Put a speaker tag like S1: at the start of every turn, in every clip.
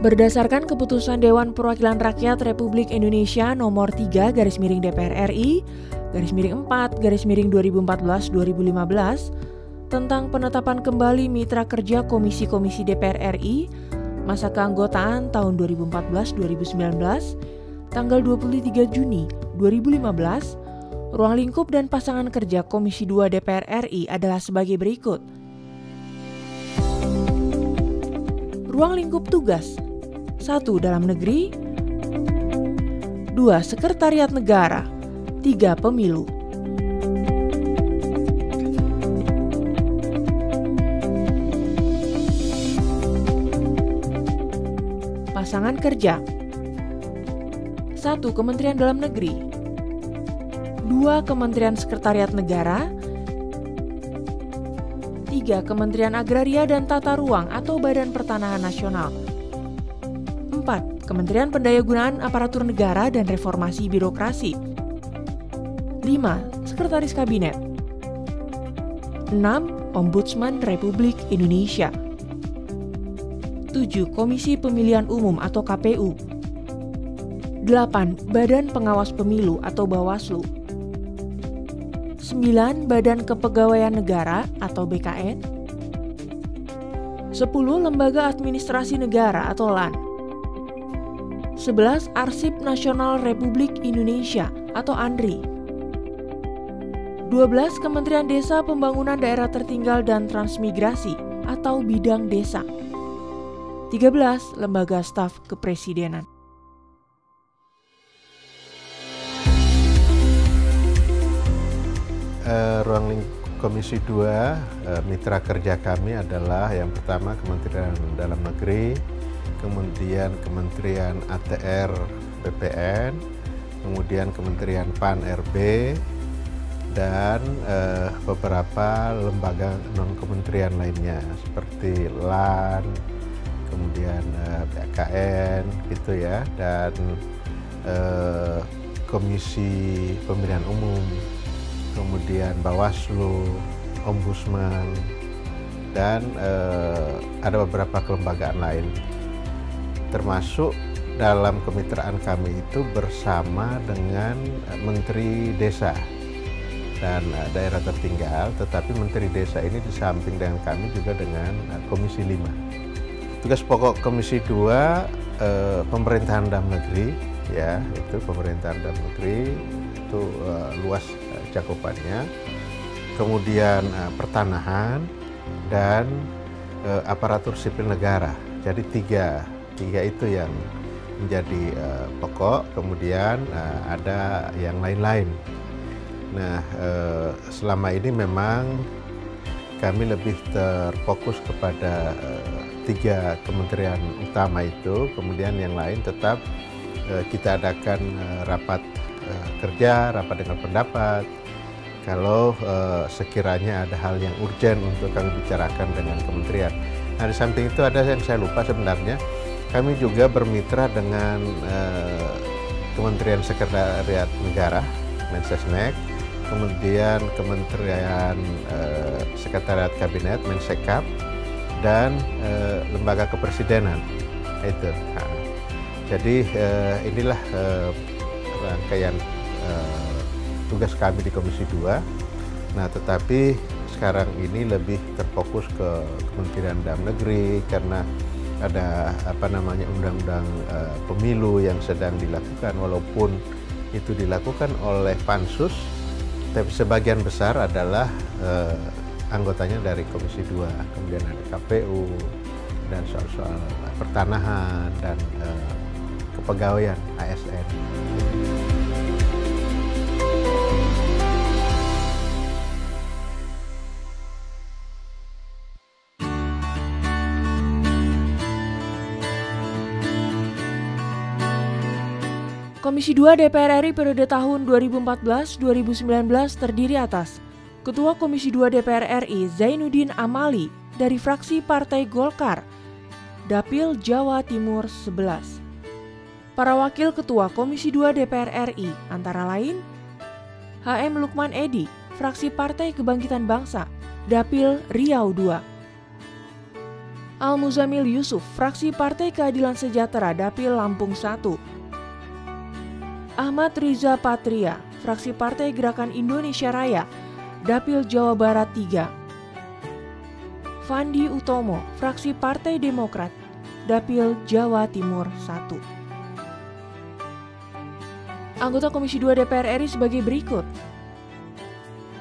S1: Berdasarkan keputusan Dewan Perwakilan Rakyat Republik Indonesia nomor 3 /DPR RI /4/2014-2015 tentang penetapan kembali mitra kerja komisi-komisi DPR RI masa keanggotaan tahun 2014-2019 tanggal 23 Juni 2015, ruang lingkup dan pasangan kerja Komisi 2 DPR RI adalah sebagai berikut. Ruang lingkup tugas 1. Dalam negeri 2. Sekretariat Negara 3. Pemilu. Pasangan kerja 1. Kementerian Dalam Negeri 2. Kementerian Sekretariat Negara 3. Kementerian Agraria dan Tata Ruang atau Badan Pertanahan Nasional 4. Kementerian Pendayagunaan Aparatur Negara dan Reformasi Birokrasi 5. Sekretaris Kabinet 6. Ombudsman Republik Indonesia 7. Komisi Pemilihan Umum atau KPU 8. Badan Pengawas Pemilu atau Bawaslu 9. Badan Kepegawaian Negara atau BKN 10. Lembaga Administrasi Negara atau LAN 11. Arsip Nasional Republik Indonesia atau ANRI 12. Kementerian Desa Pembangunan Daerah Tertinggal dan Transmigrasi atau Bidang Desa 13. Lembaga Staf Kepresidenan.
S2: Ruang lingkup Komisi 2, mitra kerja kami adalah yang pertama Kementerian Dalam Negeri, kemudian Kementerian ATR BPN, kemudian Kementerian PAN RB, dan beberapa lembaga non-kementerian lainnya seperti LAN, kemudian BKN gitu ya, dan Komisi Pemilihan Umum, kemudian Bawaslu, Ombudsman, dan ada beberapa kelembagaan lain. Termasuk dalam kemitraan kami itu bersama dengan Menteri Desa dan daerah tertinggal, tetapi Menteri Desa ini di samping dengan kami juga dengan Komisi 5. Tugas pokok Komisi 2 pemerintahan dalam negeri, ya, itu pemerintahan dalam negeri itu luas cakupannya, kemudian pertanahan dan aparatur sipil negara. Jadi tiga itu yang menjadi pokok, kemudian ada yang lain-lain. Nah, selama ini memang kami lebih terfokus kepada 3 kementerian utama itu, kemudian yang lain tetap kita adakan rapat kerja, rapat dengan pendapat. Kalau sekiranya ada hal yang urgen untuk kami bicarakan dengan kementerian. Nah, di samping itu ada yang saya lupa sebenarnya, kami juga bermitra dengan Kementerian Sekretariat Negara, Mensesnek, kemudian Kementerian Sekretariat Kabinet, Mensekap, dan Lembaga Kepresidenan. Itu. Nah, jadi inilah rangkaian tugas kami di Komisi 2. Nah, tetapi sekarang ini lebih terfokus ke Kementerian Dalam Negeri karena ada undang-undang pemilu yang sedang dilakukan, walaupun itu dilakukan oleh Pansus, tapi sebagian besar adalah anggotanya dari Komisi 2, kemudian ada KPU dan soal-soal pertanahan dan kepegawaian ASN.
S1: Komisi 2 DPR RI periode tahun 2014-2019 terdiri atas Ketua Komisi 2 DPR RI Zainuddin Amali dari fraksi Partai Golkar, Dapil Jawa Timur 11. Para Wakil Ketua Komisi 2 DPR RI antara lain HM Lukman Edi, fraksi Partai Kebangkitan Bangsa, Dapil Riau 2. Al-Muzamil Yusuf, fraksi Partai Keadilan Sejahtera, Dapil Lampung 1. Ahmad Riza Patria, fraksi Partai Gerakan Indonesia Raya, Dapil Jawa Barat 3. Fandi Utomo, fraksi Partai Demokrat, Dapil Jawa Timur 1. Anggota Komisi 2 DPR RI sebagai berikut.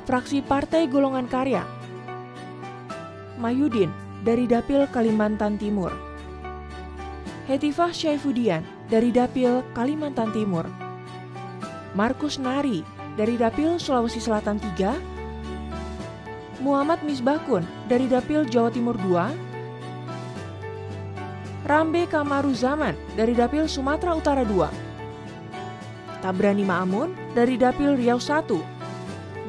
S1: Fraksi Partai Golongan Karya, Mahyudin dari Dapil Kalimantan Timur, Hetifah Syaifudian dari Dapil Kalimantan Timur, Markus Nari dari Dapil Sulawesi Selatan 3, Muhammad Misbakun dari Dapil Jawa Timur 2, Rambe Kamaruzaman dari Dapil Sumatera Utara 2, Tabrani Ma'amun dari Dapil Riau 1,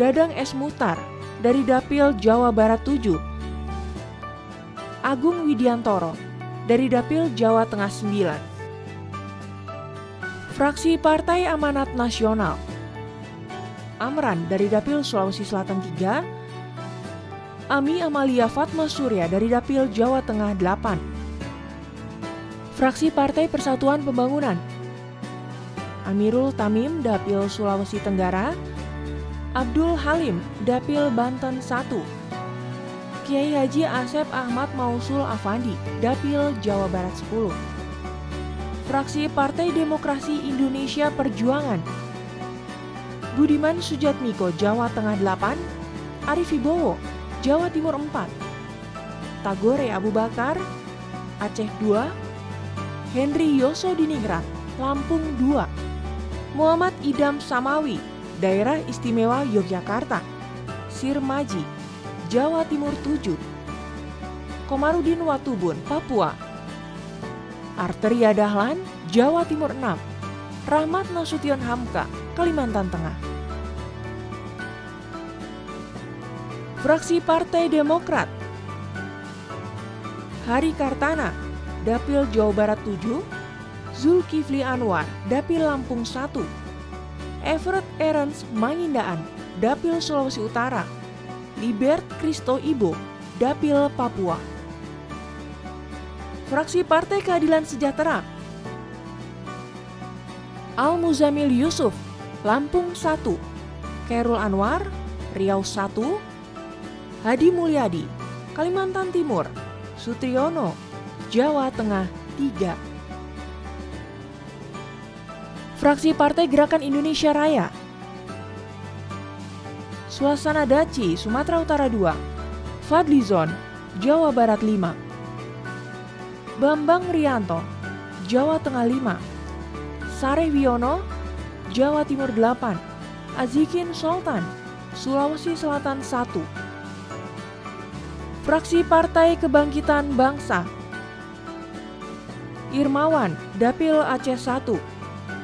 S1: Dadang S. Muhtar dari Dapil Jawa Barat 7, Agung Widiantoro dari Dapil Jawa Tengah 9. Fraksi Partai Amanat Nasional, Amran dari Dapil Sulawesi Selatan 3, Ami Amalia Fatma Surya dari Dapil Jawa Tengah 8. Fraksi Partai Persatuan Pembangunan, Amirul Tamim Dapil Sulawesi Tenggara, Abdul Halim Dapil Banten 1, Kiai Haji Asep Ahmad Mausul Afandi Dapil Jawa Barat 10. Fraksi Partai Demokrasi Indonesia Perjuangan, Budiman Sujatmiko Jawa Tengah 8, Arif Wibowo Jawa Timur 4, Tagore Abu Bakar Aceh 2, Henry Yosodiningrat Lampung 2, Muhammad Idam Samawi Daerah Istimewa Yogyakarta, Sirmaji Jawa Timur 7, Komarudin Watubun Papua, Arteria Dahlan Jawa Timur 6, Rahmat Nasution Hamka Kalimantan Tengah. Fraksi Partai Demokrat, Hari Kartana Dapil Jawa Barat 7, Zulkifli Anwar Dapil Lampung 1, Everett Ernst Mangindaan Dapil Sulawesi Utara, Libert Kristo Ibo Dapil Papua. Fraksi Partai Keadilan Sejahtera, Al-Muzamil Yusuf Lampung 1, Khairul Anwar Riau 1, Hadi Mulyadi Kalimantan Timur, Sutriyono Jawa Tengah 3. Fraksi Partai Gerakan Indonesia Raya, Suasana Daci Sumatera Utara 2, Fadlizon Jawa Barat 5, Bambang Rianto Jawa Tengah 5, Sareh Wiono Jawa Timur 8, Azikin Sultan Sulawesi Selatan 1. Fraksi Partai Kebangkitan Bangsa, Irmawan Dapil Aceh 1,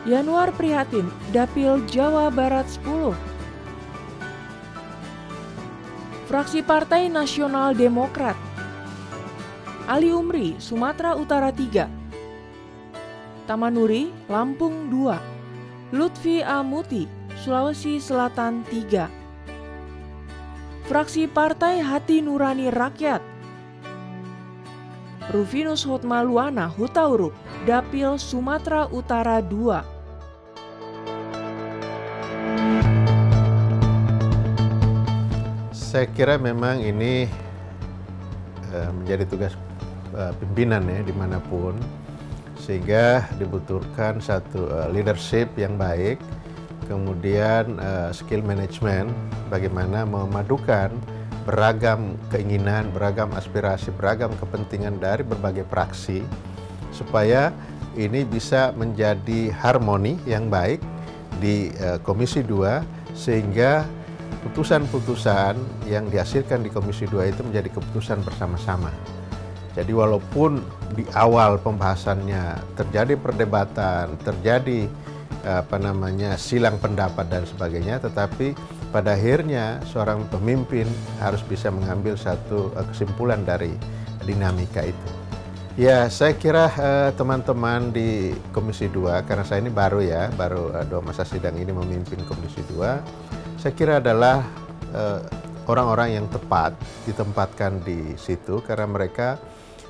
S1: Yanuar Prihatin Dapil Jawa Barat 10. Fraksi Partai Nasional Demokrat, Ali Umri Sumatera Utara 3, Tamanuri Lampung 2, Lutfi Amuti Sulawesi Selatan 3. Fraksi Partai Hati Nurani Rakyat, Rufinus Hotmaluana Hutauruk Dapil Sumatera Utara 2.
S2: Saya kira memang ini menjadi tugas pimpinan ya dimanapun, sehingga dibutuhkan satu leadership yang baik, kemudian skill management, bagaimana memadukan beragam keinginan, beragam aspirasi, beragam kepentingan dari berbagai fraksi, supaya ini bisa menjadi harmoni yang baik di Komisi 2, sehingga putusan-putusan yang dihasilkan di Komisi 2 itu menjadi keputusan bersama-sama. Jadi walaupun di awal pembahasannya terjadi perdebatan, terjadi silang pendapat dan sebagainya, tetapi pada akhirnya seorang pemimpin harus bisa mengambil satu kesimpulan dari dinamika itu. Ya, saya kira teman-teman di Komisi 2, karena saya ini baru 2 masa sidang ini memimpin Komisi 2, saya kira adalah orang-orang yang tepat ditempatkan di situ, karena mereka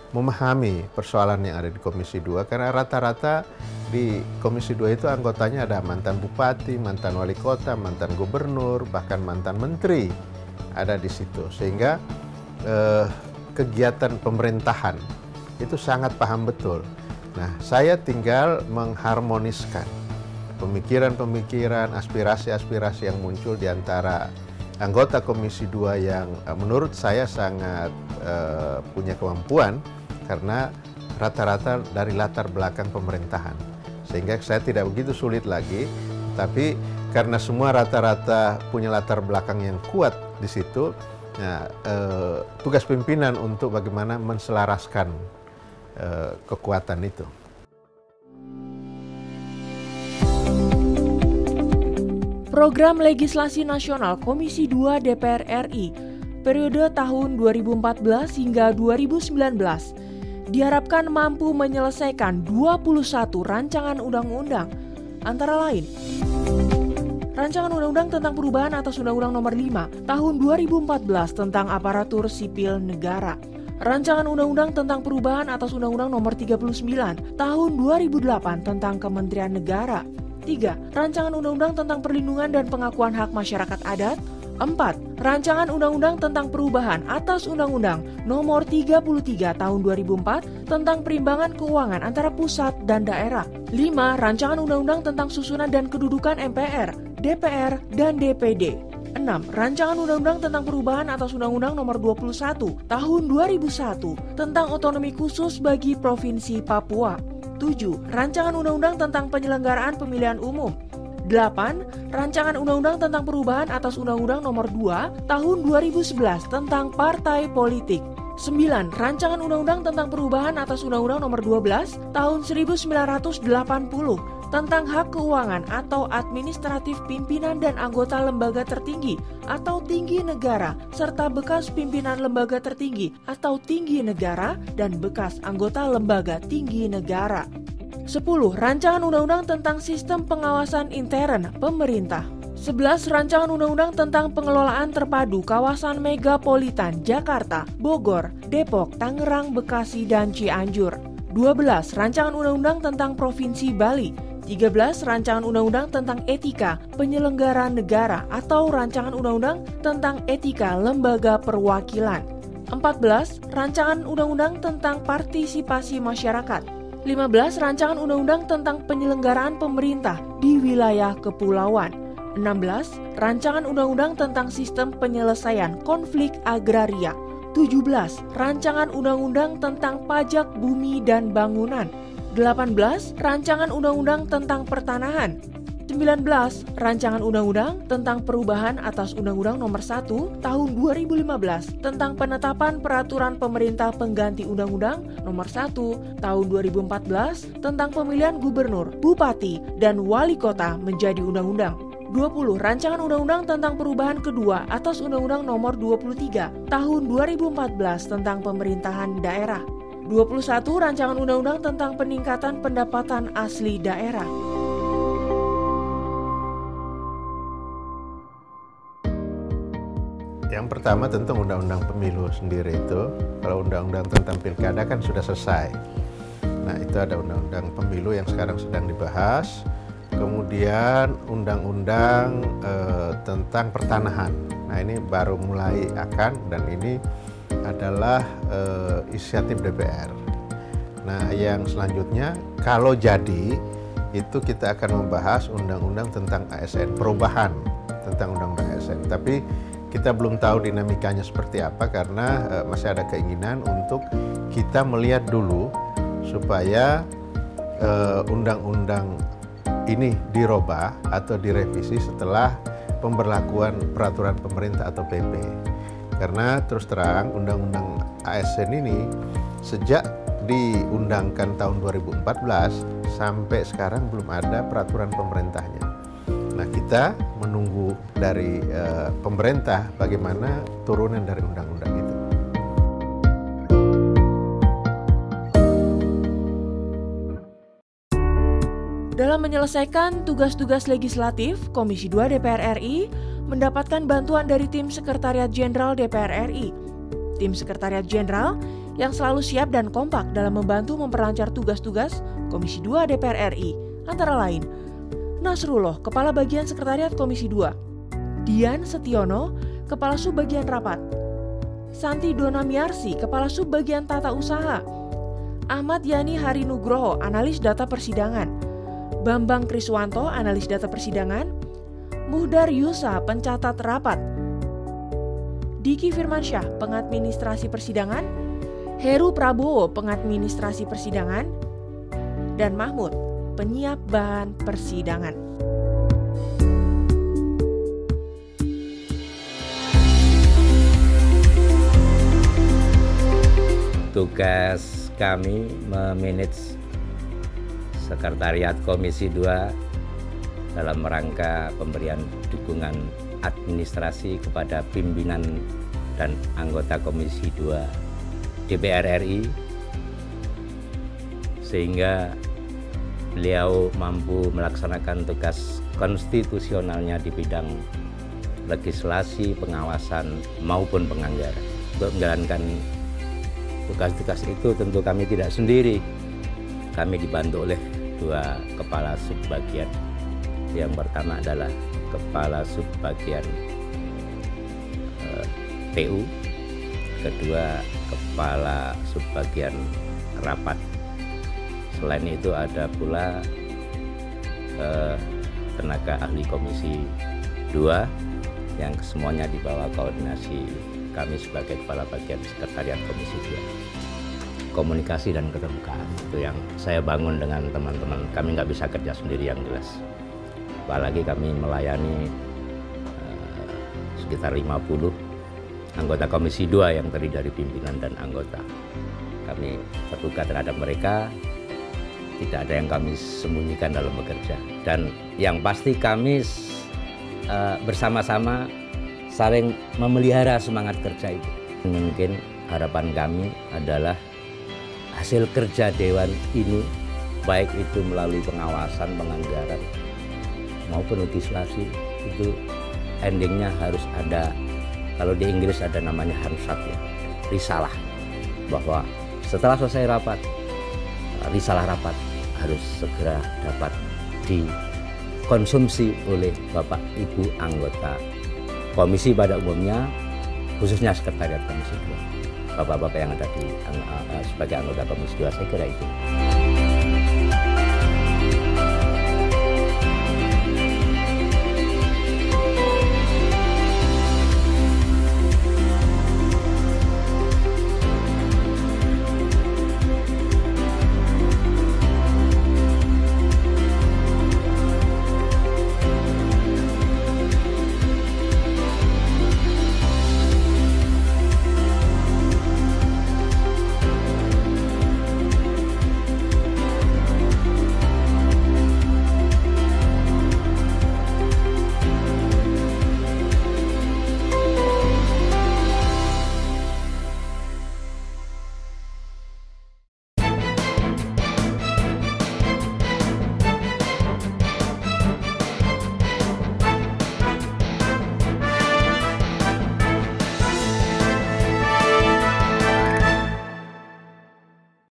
S2: memahami persoalan yang ada di Komisi 2, karena rata-rata di Komisi 2 itu anggotanya ada mantan bupati, mantan wali kota, mantan gubernur, bahkan mantan menteri ada di situ. Sehingga kegiatan pemerintahan itu sangat paham betul. Nah, saya tinggal mengharmoniskan pemikiran-pemikiran, aspirasi-aspirasi yang muncul di antara anggota Komisi 2 yang menurut saya sangat punya kemampuan karena rata-rata dari latar belakang pemerintahan. Sehingga saya tidak begitu sulit lagi, tapi karena semua rata-rata punya latar belakang yang kuat di situ, nah, tugas pimpinan untuk bagaimana menselaraskan kekuatan itu.
S1: Program Legislasi Nasional Komisi 2 DPR RI periode tahun 2014 hingga 2019 diharapkan mampu menyelesaikan 21 rancangan undang-undang, antara lain Rancangan Undang-Undang tentang Perubahan atas Undang-Undang Nomor 5 Tahun 2014 tentang Aparatur Sipil Negara, Rancangan Undang-Undang tentang Perubahan atas Undang-Undang Nomor 39 Tahun 2008 tentang Kementerian Negara, 3. Rancangan Undang-Undang tentang Perlindungan dan Pengakuan Hak Masyarakat Adat, 4. Rancangan Undang-Undang tentang Perubahan atas Undang-Undang Nomor 33 Tahun 2004 tentang Perimbangan Keuangan antara pusat dan daerah, 5. Rancangan Undang-Undang tentang Susunan dan Kedudukan MPR, DPR, dan DPD, 6. Rancangan Undang-Undang tentang Perubahan atas Undang-Undang Nomor 21 Tahun 2001 tentang Otonomi Khusus bagi Provinsi Papua, 7. Rancangan Undang-Undang tentang Penyelenggaraan Pemilihan Umum, 8. Rancangan Undang-Undang tentang Perubahan atas Undang-Undang Nomor 2 Tahun 2011 tentang Partai Politik, 9. Rancangan Undang-Undang tentang Perubahan atas Undang-Undang Nomor 12 Tahun 1980 tentang Hak Keuangan atau Administratif Pimpinan dan Anggota Lembaga Tertinggi atau Tinggi Negara serta bekas pimpinan lembaga tertinggi atau tinggi negara dan bekas anggota lembaga tinggi negara. 10. Rancangan Undang-Undang tentang Sistem Pengawasan Intern Pemerintah. 11. Rancangan Undang-Undang tentang Pengelolaan Terpadu Kawasan Megapolitan Jakarta, Bogor, Depok, Tangerang, Bekasi, dan Cianjur. 12. Rancangan Undang-Undang tentang Provinsi Bali. 13. Rancangan Undang-Undang tentang Etika Penyelenggara Negara atau Rancangan Undang-Undang tentang Etika Lembaga Perwakilan. 14. Rancangan Undang-Undang tentang Partisipasi Masyarakat. 15. Rancangan Undang-Undang tentang Penyelenggaraan Pemerintah di Wilayah Kepulauan. 16. Rancangan Undang-Undang tentang Sistem Penyelesaian Konflik Agraria. 17. Rancangan Undang-Undang tentang Pajak Bumi dan Bangunan. 18. Rancangan Undang-Undang tentang Pertanahan. 19. Rancangan Undang-Undang tentang Perubahan atas Undang-Undang Nomor 1 Tahun 2015 tentang Penetapan Peraturan Pemerintah Pengganti Undang-Undang Nomor 1 Tahun 2014 tentang Pemilihan Gubernur, Bupati, dan Wali Kota menjadi Undang-Undang. 20. Rancangan Undang-Undang tentang Perubahan kedua atas Undang-Undang Nomor 23 Tahun 2014 tentang Pemerintahan Daerah. 21. Rancangan Undang-Undang tentang Peningkatan Pendapatan Asli Daerah.
S2: Yang pertama tentu Undang-Undang Pemilu sendiri itu, kalau Undang-Undang tentang Pilkada kan sudah selesai. Nah, itu ada Undang-Undang Pemilu yang sekarang sedang dibahas. Kemudian Undang-Undang tentang Pertanahan. Nah, ini baru mulai akan, dan ini adalah inisiatif DPR. Nah, yang selanjutnya kalau jadi itu kita akan membahas Undang-Undang tentang ASN, perubahan tentang Undang-Undang ASN. Tapi kita belum tahu dinamikanya seperti apa karena masih ada keinginan untuk kita melihat dulu supaya undang-undang ini dirubah atau direvisi setelah pemberlakuan peraturan pemerintah atau PP. Karena terus terang Undang-Undang ASN ini sejak diundangkan tahun 2014 sampai sekarang belum ada peraturan pemerintahnya. Nah, kita menunggu dari pemerintah bagaimana turunan dari undang-undang itu.
S1: Dalam menyelesaikan tugas-tugas legislatif, Komisi 2 DPR RI mendapatkan bantuan dari Tim Sekretariat Jenderal DPR RI. Tim Sekretariat Jenderal yang selalu siap dan kompak dalam membantu memperlancar tugas-tugas Komisi 2 DPR RI, antara lain Nasrullah, Kepala Bagian Sekretariat Komisi 2, Dian Setiono, Kepala Subbagian Rapat, Santi Donamiarsi, Kepala Subbagian Tata Usaha, Ahmad Yani Harinugroho, Analis Data Persidangan, Bambang Kriswanto, Analis Data Persidangan, Muhdar Yusa, Pencatat Rapat, Diki Firmansyah, Pengadministrasi Persidangan, Heru Prabowo, Pengadministrasi Persidangan, dan Mahmud, Penyiap Bahan Persidangan.
S3: Tugas kami memanage Sekretariat Komisi 2 dalam rangka pemberian dukungan administrasi kepada pimpinan dan anggota Komisi 2 DPR RI, sehingga beliau mampu melaksanakan tugas konstitusionalnya di bidang legislasi, pengawasan maupun penganggaran. Untuk menjalankan tugas-tugas itu tentu kami tidak sendiri. Kami dibantu oleh dua kepala subbagian. Yang pertama adalah Kepala Subbagian TU, kedua Kepala Subbagian Rapat. Selain itu ada pula tenaga ahli Komisi 2 yang semuanya di bawah koordinasi kami sebagai Kepala Bagian Sekretariat Komisi 2. Komunikasi dan keterbukaan itu yang saya bangun dengan teman-teman. Kami nggak bisa kerja sendiri yang jelas. Apalagi kami melayani sekitar 50 anggota Komisi 2 yang terdiri dari pimpinan dan anggota. Kami terbuka terhadap mereka, tidak ada yang kami sembunyikan dalam bekerja. Dan yang pasti kami bersama-sama saling memelihara semangat kerja itu. Mungkin harapan kami adalah hasil kerja Dewan ini, baik itu melalui pengawasan, penganggaran, maupun legislasi, itu endingnya harus ada, kalau di Inggris ada namanya hansat ya, risalah, bahwa setelah selesai rapat, risalah rapat harus segera dapat dikonsumsi oleh Bapak Ibu anggota Komisi pada umumnya, khususnya Sekretariat Komisi 2, Bapak-bapak yang ada di sebagai anggota Komisi 2, saya kira itu.